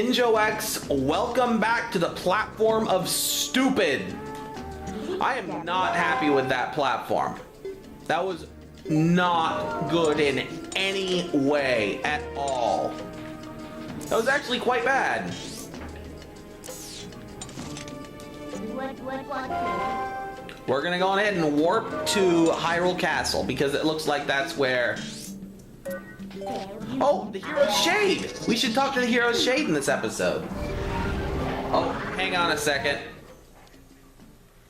Ninjo X, welcome back to the platform of stupid. I am not happy with that platform. That was not good in any way at all. That was actually quite bad. We're gonna go ahead and warp to Hyrule Castle because it looks like that's where... Oh, the Hero's Shade! We should talk to the Hero's Shade in this episode. Oh, hang on a second.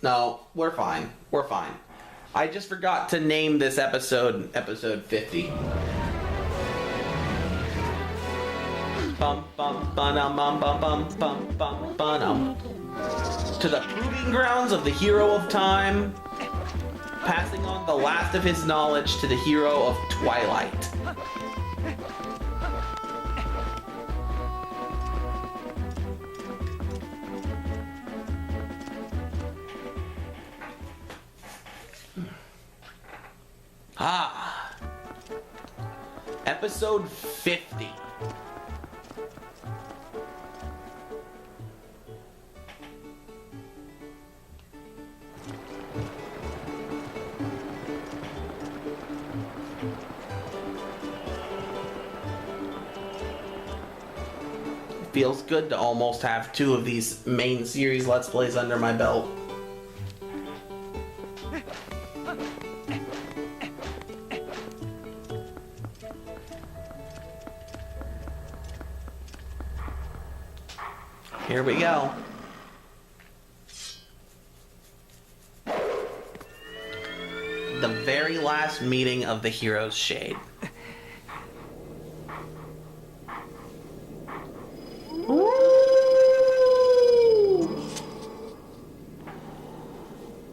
No, we're fine. We're fine. I just forgot to name this episode, episode 50. Bum bum bum bum bum bum bum bum bum. To the proving grounds of the hero of time, passing on the last of his knowledge to the hero of Twilight. Episode 50. Feels good to almost have 2 of these main series Let's Plays under my belt. Here we go. The very last meeting of the Hero's Shade.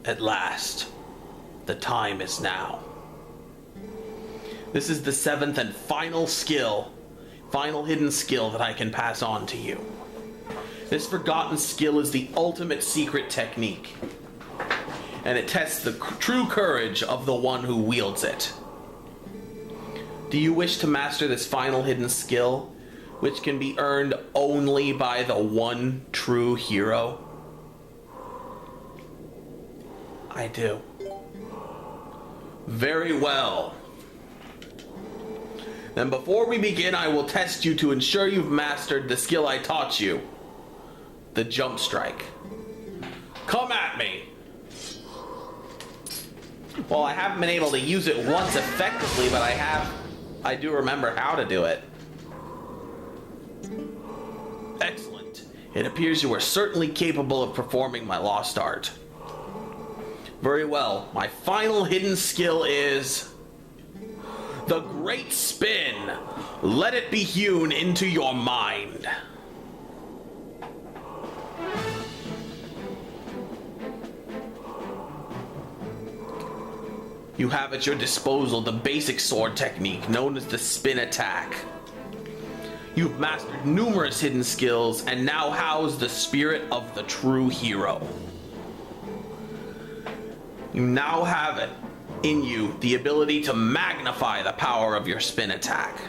At last, the time is now. This is the 7th and final hidden skill that I can pass on to you. This forgotten skill is the ultimate secret technique, and it tests the true courage of the one who wields it. Do you wish to master this final hidden skill, which can be earned only by the one true hero? I do. Very well. Then before we begin, I will test you to ensure you've mastered the skill I taught you. The jump strike. Come at me! Well, I haven't been able to use it once effectively, but I do remember how to do it. Excellent. It appears you are certainly capable of performing my lost art. Very well. My final hidden skill is... the Great Spin. Let it be hewn into your mind. You have at your disposal the basic sword technique known as the spin attack. You've mastered numerous hidden skills and now house the spirit of the true hero. You now have it in you the ability to magnify the power of your spin attack.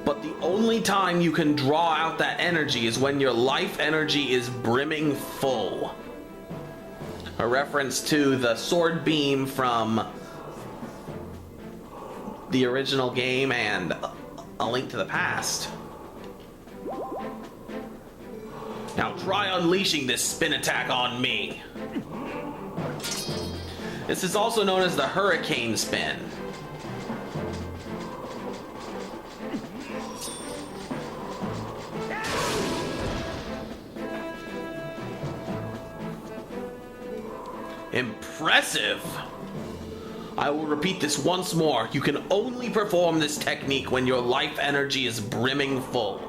But the only time you can draw out that energy is when your life energy is brimming full. A reference to the sword beam from the original game and A Link to the Past. Now try unleashing this spin attack on me. This is also known as the Hurricane Spin. Impressive! I will repeat this once more. You can only perform this technique when your life energy is brimming full.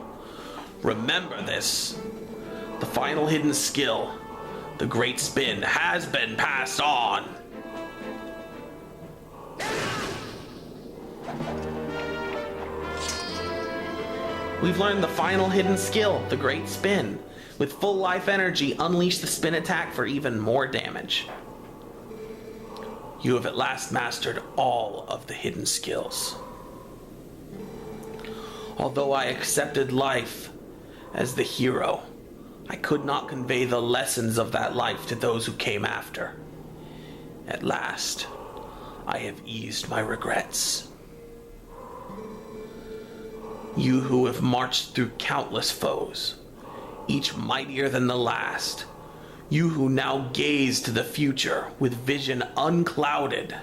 Remember this. The final hidden skill, the Great Spin, has been passed on. We've learned the final hidden skill, the Great Spin. With full life energy, unleash the spin attack for even more damage. You have at last mastered all of the hidden skills. Although I accepted life As the hero, I could not convey the lessons of that life to those who came after. At last, I have eased my regrets. You who have marched through countless foes, each mightier than the last, you who now gaze to the future with vision unclouded,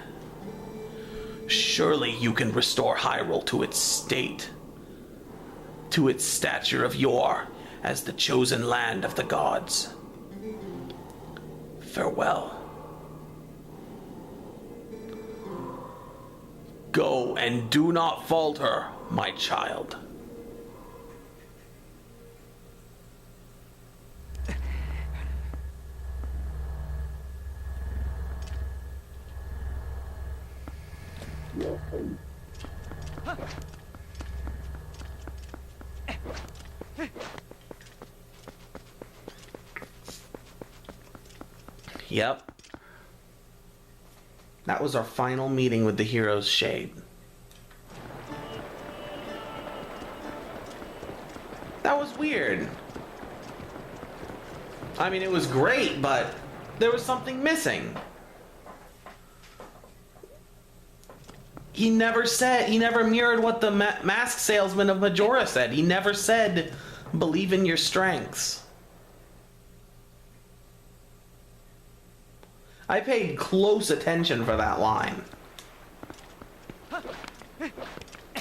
surely you can restore Hyrule to its state, to its stature of yore as the chosen land of the gods. Farewell. Go and do not falter, my child. Yep. That was our final meeting with the hero's shade. That was weird. I mean, it was great, but there was something missing. He never mirrored what the mask salesman of Majora said. He never said, believe in your strengths. I paid close attention for that line.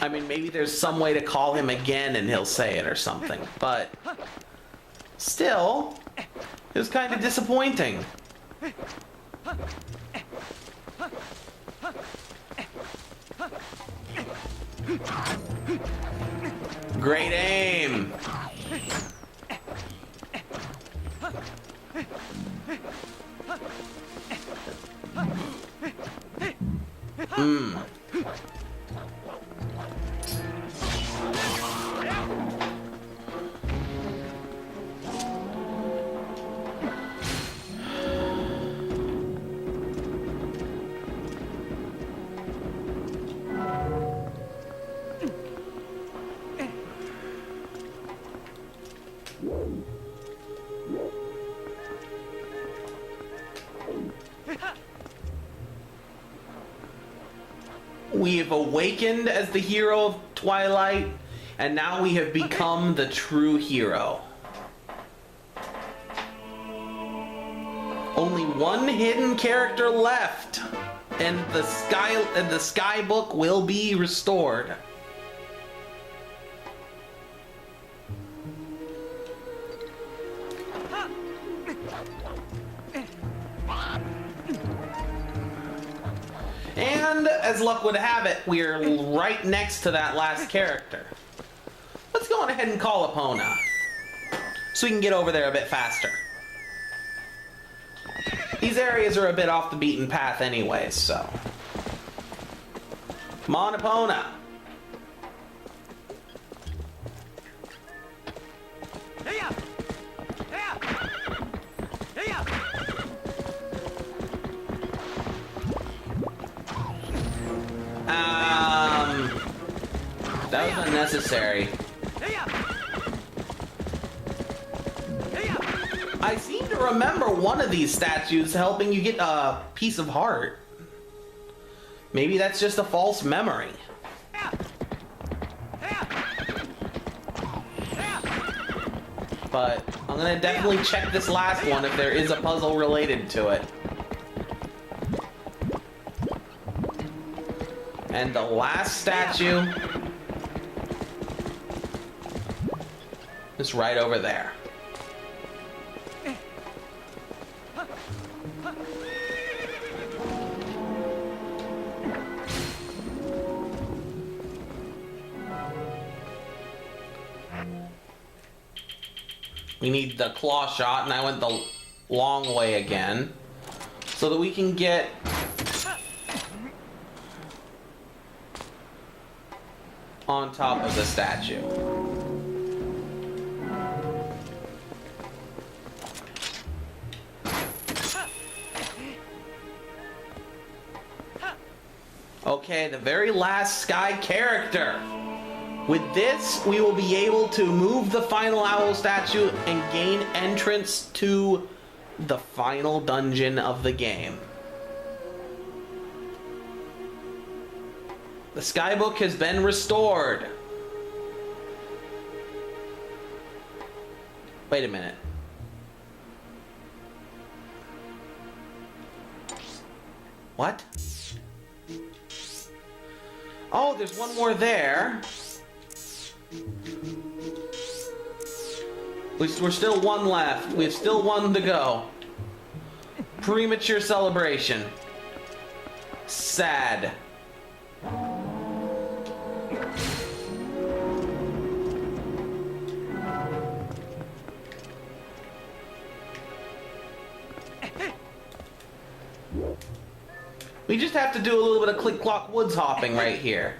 I mean, maybe there's some way to call him again and he'll say it or something, but still, it was kind of disappointing. Great aim! We have awakened as the hero of Twilight, and now we have become the true hero. Only one hidden character left, and the sky book will be restored. And as luck would have it, we're right next to that last character. Let's go on ahead and call Epona, so we can get over there a bit faster. These areas are a bit off the beaten path anyways, so. Come on, Epona. That was unnecessary. I seem to remember one of these statues helping you get a piece of heart. Maybe that's just a false memory. But I'm gonna definitely check this last one if there is a puzzle related to it. And the last statue is right over there. We need the claw shot, and I went the long way again, so that we can get on top of the statue. Okay, the very last Sky character. With this, we will be able to move the final owl statue and gain entrance to the final dungeon of the game. The skybook has been restored. Wait a minute. What? Oh, there's one more there. We're still one left. We have still one to go. Premature celebration. Sad. We just have to do a little bit of click-clock woods hopping right here.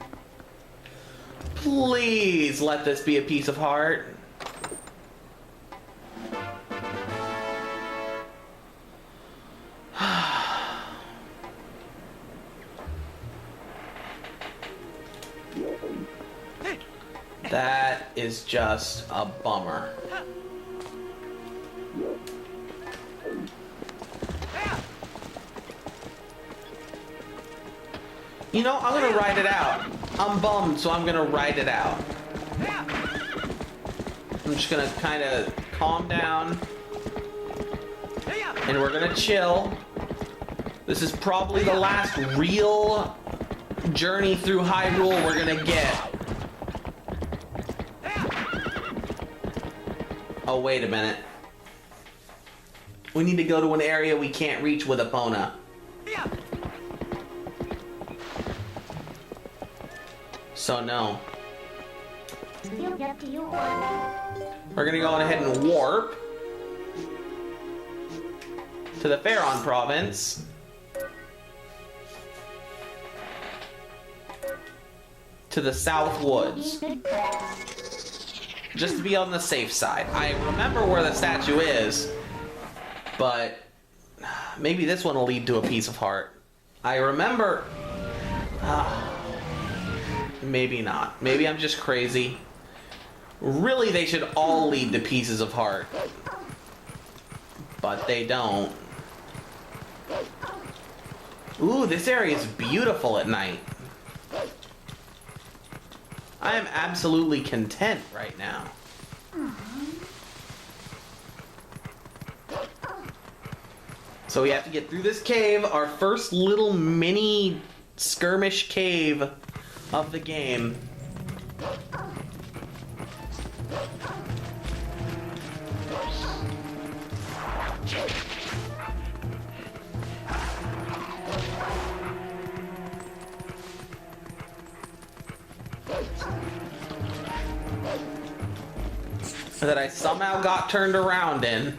Please let this be a piece of heart. That is just a bummer. You know, I'm gonna ride it out. I'm bummed, so I'm gonna ride it out. I'm just gonna kind of calm down. And we're gonna chill. This is probably the last real journey through Hyrule we're gonna get. Oh, wait a minute. We need to go to an area we can't reach with Epona. So no. We're gonna go ahead and warp to the Faron province. To the South Woods. Just to be on the safe side. I remember where the statue is, but maybe this one will lead to a piece of heart. I remember... maybe not. Maybe I'm just crazy. Really, they should all lead to pieces of heart. But they don't. Ooh, this area is beautiful at night. I am absolutely content right now. So we have to get through this cave, our first little mini skirmish cave of the game. That I somehow got turned around in.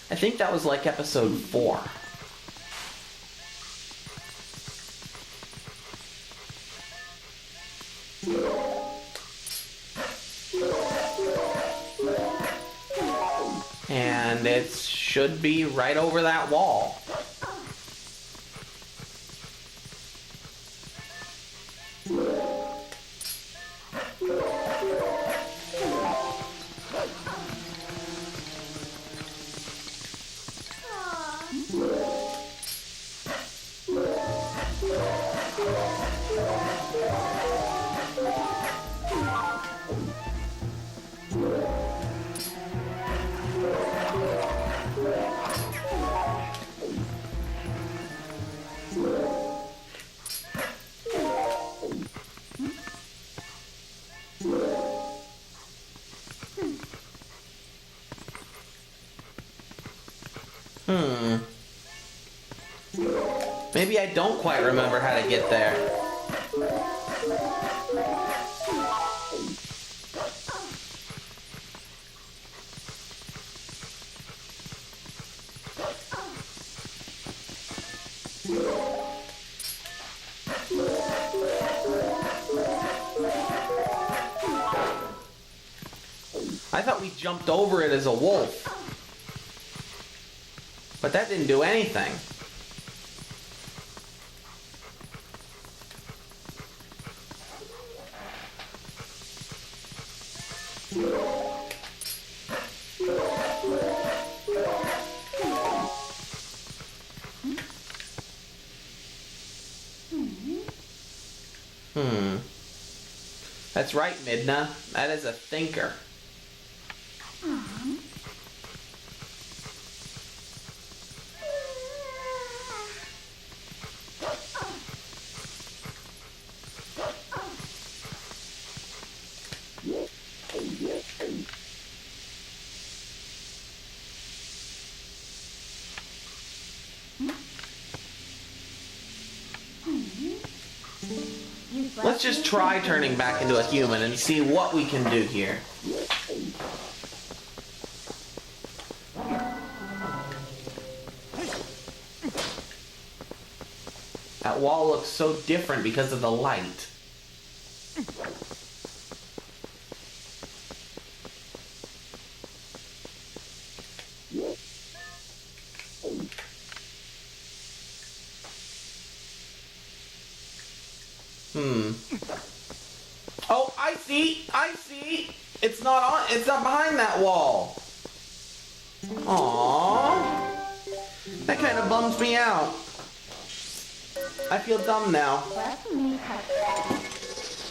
I think that was like episode 4. And it should be right over that wall. Maybe I don't quite remember how to get there. I thought we jumped over it as a wolf. But that didn't do anything. That's right, Midna. That is a thinker. Let's just try turning back into a human and see what we can do here. That wall looks so different because of the light. Oh, I see! I see! It's not behind that wall. Aww. That kind of bums me out. I feel dumb now.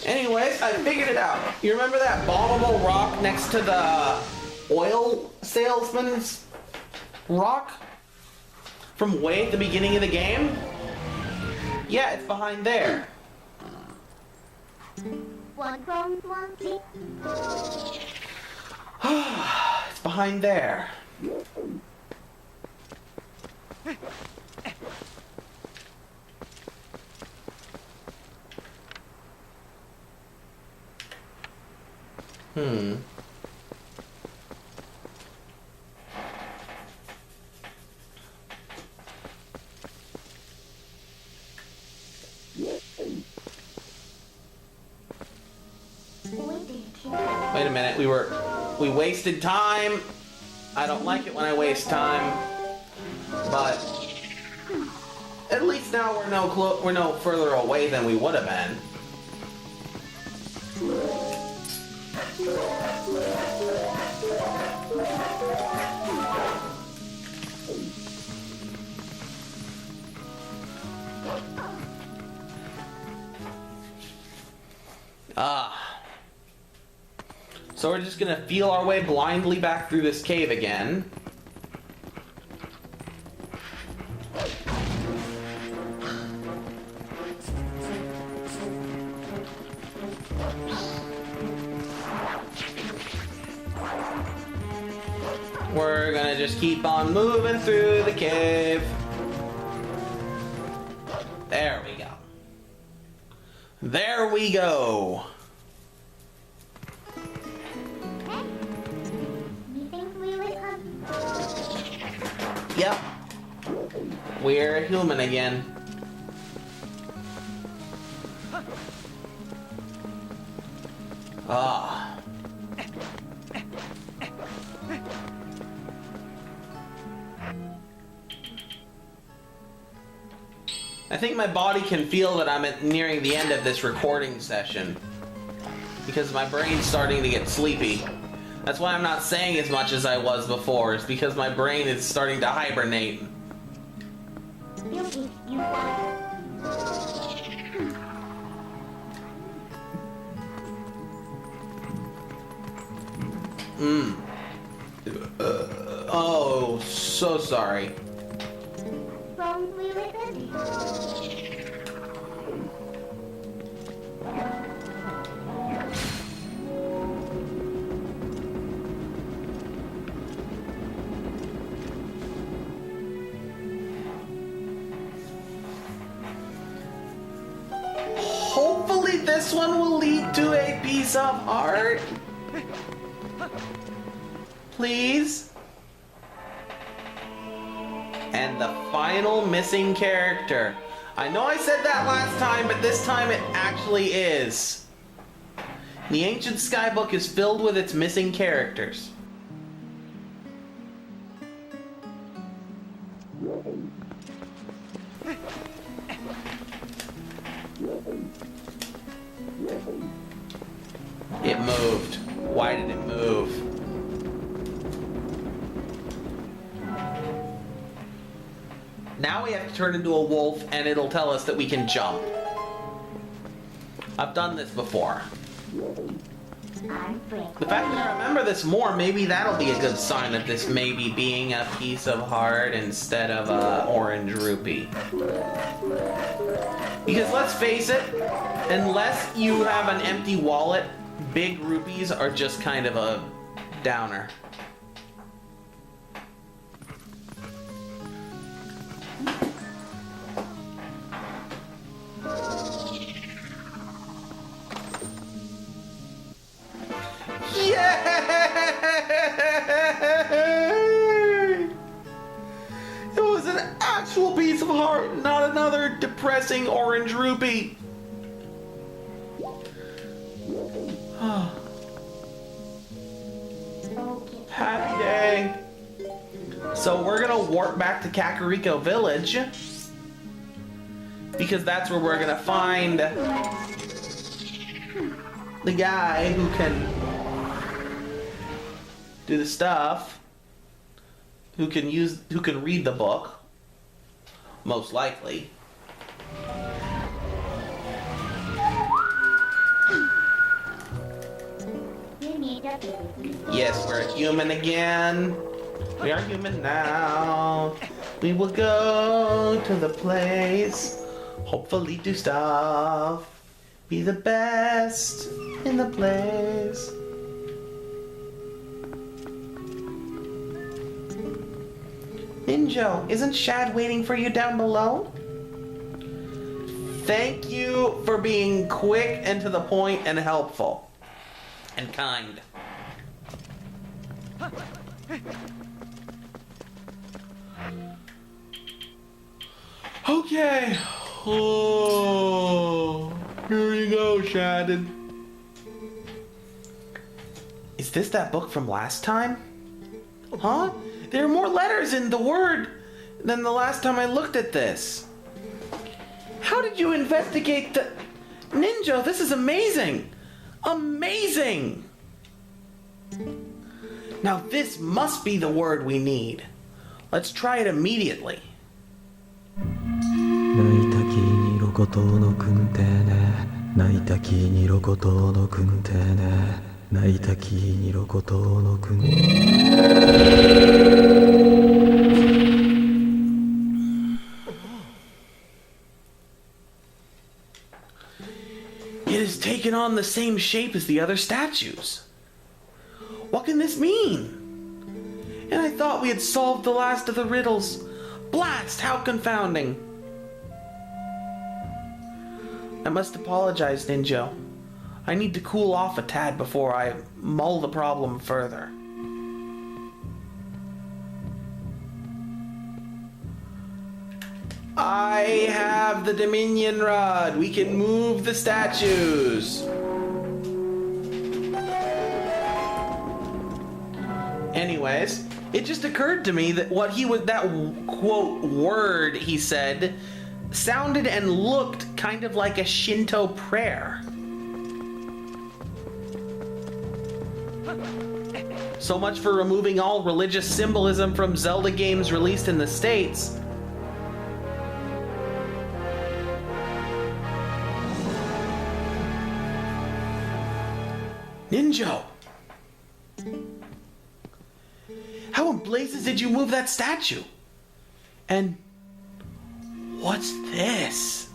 Anyways, I figured it out. You remember that bombable rock next to the oil salesman's rock? From way at the beginning of the game? Yeah, it's behind there. It's behind there. Wait a minute, we wasted time. I don't like it when I waste time, but at least now we're no further away than we would have been. So we're just gonna feel our way blindly back through this cave again. We're gonna just keep on moving through the cave. There we go. There we go. Yep. We're a human again. Ah. I think my body can feel that I'm nearing the end of this recording session because my brain's starting to get sleepy. That's why I'm not saying as much as I was before. It's because my brain is starting to hibernate. Oh, so sorry. Hopefully this one will lead to a piece of art. Please. And the final missing character. I know I said that last time, but this time it actually is. The Ancient Skybook is filled with its missing characters. moved. Why did it move? Now we have to turn into a wolf and it'll tell us that we can jump. I've done this before. The fact that I remember this more, maybe that'll be a good sign of this maybe being a piece of heart instead of a orange rupee. Because let's face it, unless you have an empty wallet, big rupees are just kind of a downer. Yay! It was an actual piece of heart, not another depressing orange rupee. Happy day. So we're gonna warp back to Kakariko Village because that's where we're gonna find the guy who can do the stuff, who can read the book, most likely. Yes, we're human again. We are human now. We will go to the place, hopefully do stuff, be the best in the place. Ninjo, isn't Shad waiting for you down below? Thank you for being quick and to the point and helpful. And kind. Okay. Oh, here you go, Shadon. Is this that book from last time? Huh? There are more letters in the word than the last time I looked at this. How did you investigate the... Ninjo, this is amazing! Amazing! Now this must be the word we need. Let's try it immediately. It has taken on the same shape as the other statues. What can this mean? And I thought we had solved the last of the riddles. Blast, how confounding. I must apologize, Ninjo. I need to cool off a tad before I mull the problem further. I have the Dominion Rod. We can move the statues. Anyways, it just occurred to me that that quote word he said sounded and looked kind of like a Shinto prayer. So much for removing all religious symbolism from Zelda games released in the States. Ninjo! How in blazes did you move that statue? And what's this?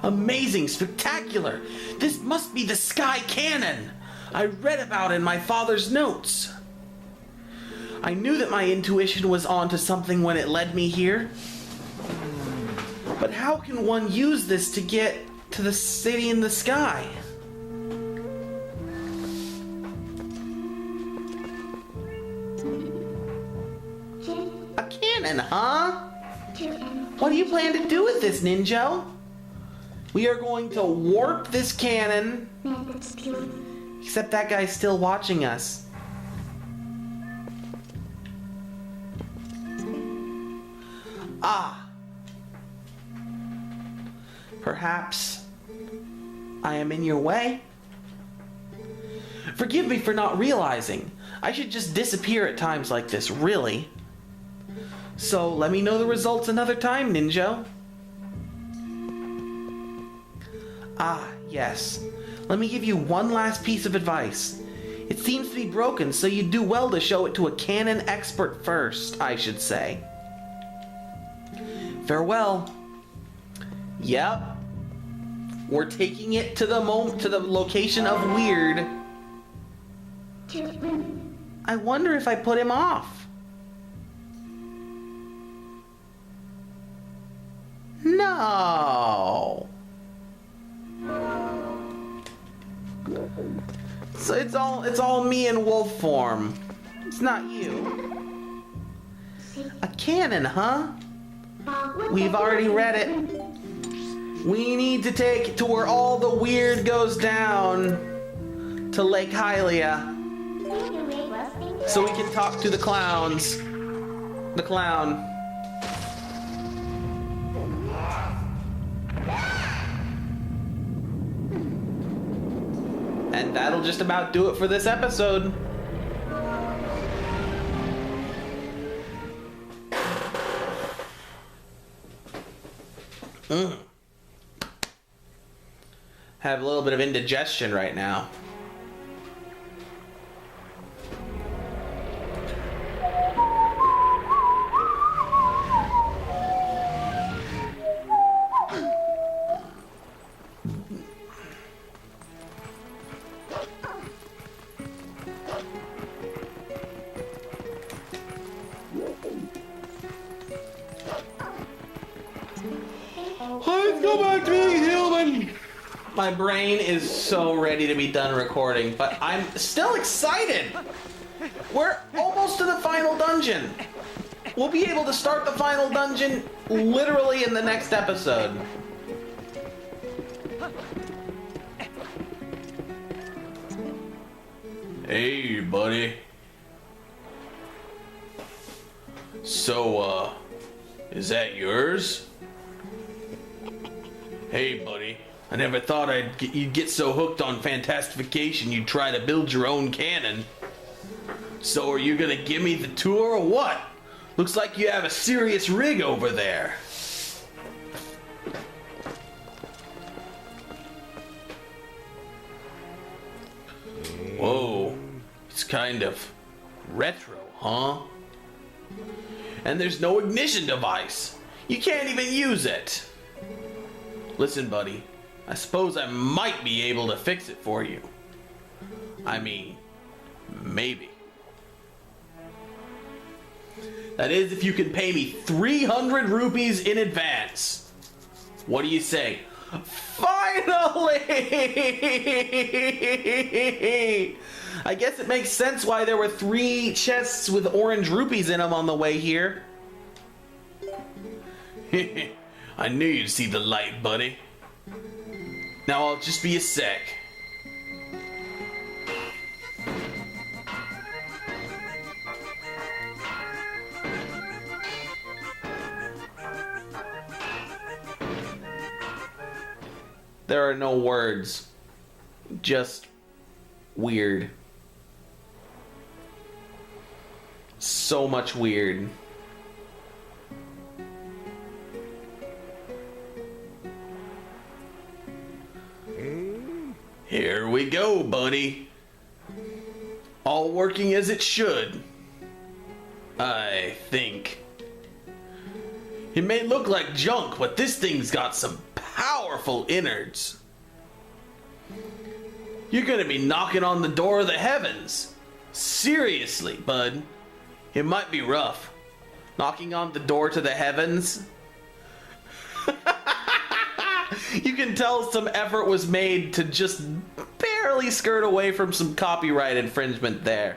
Amazing, spectacular. This must be the Sky Cannon I read about in my father's notes. I knew that my intuition was onto something when it led me here. But how can one use this to get to the city in the sky? A cannon, huh? What do you plan to do with this, Ninjo? We are going to warp this cannon. Except that guy's still watching us. Ah. Perhaps I am in your way? Forgive me for not realizing. I should just disappear at times like this, really. So, let me know the results another time, Ninjo. Ah, yes. Let me give you one last piece of advice. It seems to be broken, so you'd do well to show it to a canon expert first, I should say. Farewell. Yep. We're taking it to the location of weird. I wonder if I put him off. No. So it's all me in wolf form. It's not you. A canon, huh? We've already read it. We need to take it to where all the weird goes down, to Lake Hylia, so we can talk to the clowns. The clown. And that'll just about do it for this episode. Have a little bit of indigestion right now. Let's go back to being human. My brain is so ready to be done recording, but I'm still excited. We're almost to the final dungeon. We'll be able to start the final dungeon literally in the next episode. Hey, buddy. So, is that yours? Hey, buddy. I never thought you'd get so hooked on fantastification you'd try to build your own cannon. So are you gonna give me the tour or what? Looks like you have a serious rig over there. Whoa, it's kind of retro, huh? And there's no ignition device. You can't even use it. Listen, buddy. I suppose I might be able to fix it for you. I mean, maybe. That is, if you can pay me 300 rupees in advance. What do you say? Finally! I guess it makes sense why there were 3 chests with orange rupees in them on the way here. I knew you'd see the light, buddy. Now I'll just be a sec. There are no words. Just weird. So much weird. Here we go, buddy. All working as it should. I think. It may look like junk, but this thing's got some powerful innards. You're gonna be knocking on the door of the heavens. Seriously, bud. It might be rough. Knocking on the door to the heavens. You can tell some effort was made to just barely skirt away from some copyright infringement there.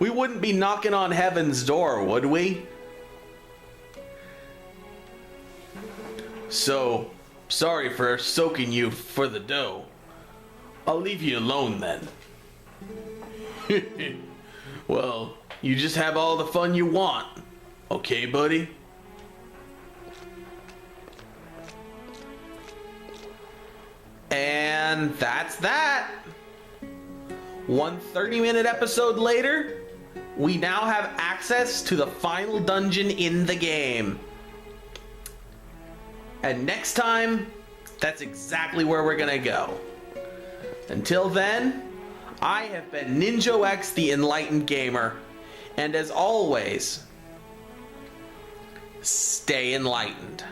We wouldn't be knocking on heaven's door, would we? So, sorry for soaking you for the dough. I'll leave you alone then. Well, you just have all the fun you want. Okay, buddy? And that's that. One 30-minute episode later, we now have access to the final dungeon in the game. And next time, that's exactly where we're gonna go. Until then, I have been Ninjo X, the Enlightened Gamer. And as always, stay enlightened.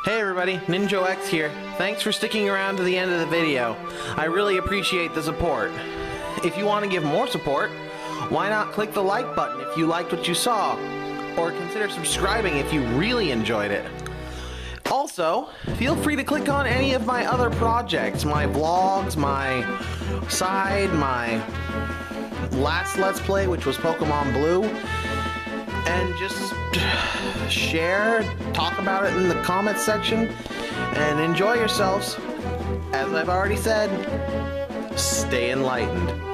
Hey everybody, Ninjo X here. Thanks for sticking around to the end of the video. I really appreciate the support. If you want to give more support, why not click the like button if you liked what you saw, or consider subscribing if you really enjoyed it. Also, feel free to click on any of my other projects, my vlogs, my last Let's Play, which was Pokemon Blue, and just share, talk about it in the comments section, and enjoy yourselves. As I've already said, stay enlightened.